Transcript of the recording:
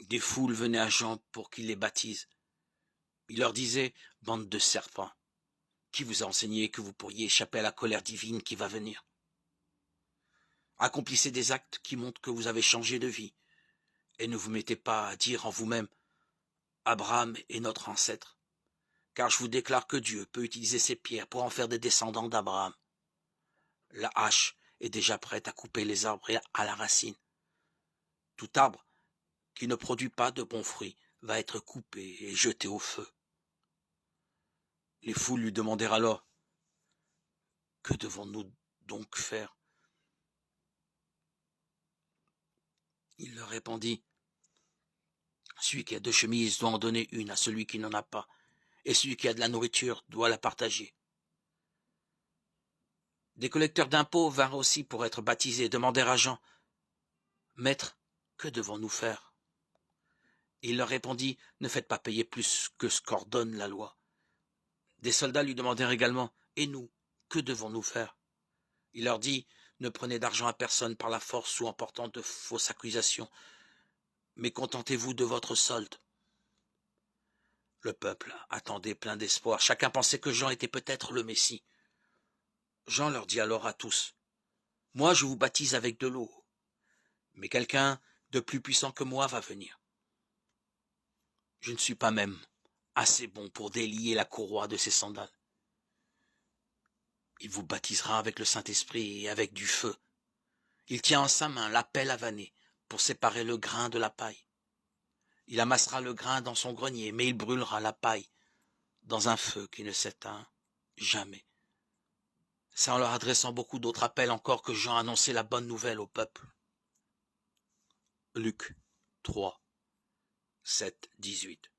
Des foules venaient à Jean pour qu'il les baptise. Il leur disait, bande de serpents, qui vous a enseigné que vous pourriez échapper à la colère divine qui va venir? Accomplissez des actes qui montrent que vous avez changé de vie, et ne vous mettez pas à dire en vous-même, Abraham est notre ancêtre, car je vous déclare que Dieu peut utiliser ces pierres pour en faire des descendants d'Abraham. La hache est déjà prête à couper les arbres à la racine. Tout arbre qui ne produit pas de bons fruits va être coupé et jeté au feu. Les foules lui demandèrent alors, que devons-nous donc faire? Il leur répondit, celui qui a 2 chemises doit en donner une à celui qui n'en a pas, et celui qui a de la nourriture doit la partager. Des collecteurs d'impôts vinrent aussi pour être baptisés et demandèrent à Jean, Maître, que devons-nous faire? Il leur répondit, ne faites pas payer plus que ce qu'ordonne la loi. Des soldats lui demandèrent également, et nous, que devons-nous faire? Il leur dit, ne prenez d'argent à personne par la force ou en portant de fausses accusations, mais contentez-vous de votre solde. Le peuple attendait plein d'espoir. Chacun pensait que Jean était peut-être le Messie. Jean leur dit alors à tous, moi je vous baptise avec de l'eau, mais quelqu'un de plus puissant que moi va venir. Je ne suis pas même assez bon pour délier la courroie de ses sandales. Il vous baptisera avec le Saint-Esprit et avec du feu. Il tient en sa main la pelle à vanner pour séparer le grain de la paille. Il amassera le grain dans son grenier, mais il brûlera la paille dans un feu qui ne s'éteint jamais. C'est en leur adressant beaucoup d'autres appels encore que Jean annonçait la bonne nouvelle au peuple. Luc 3, 7, 18.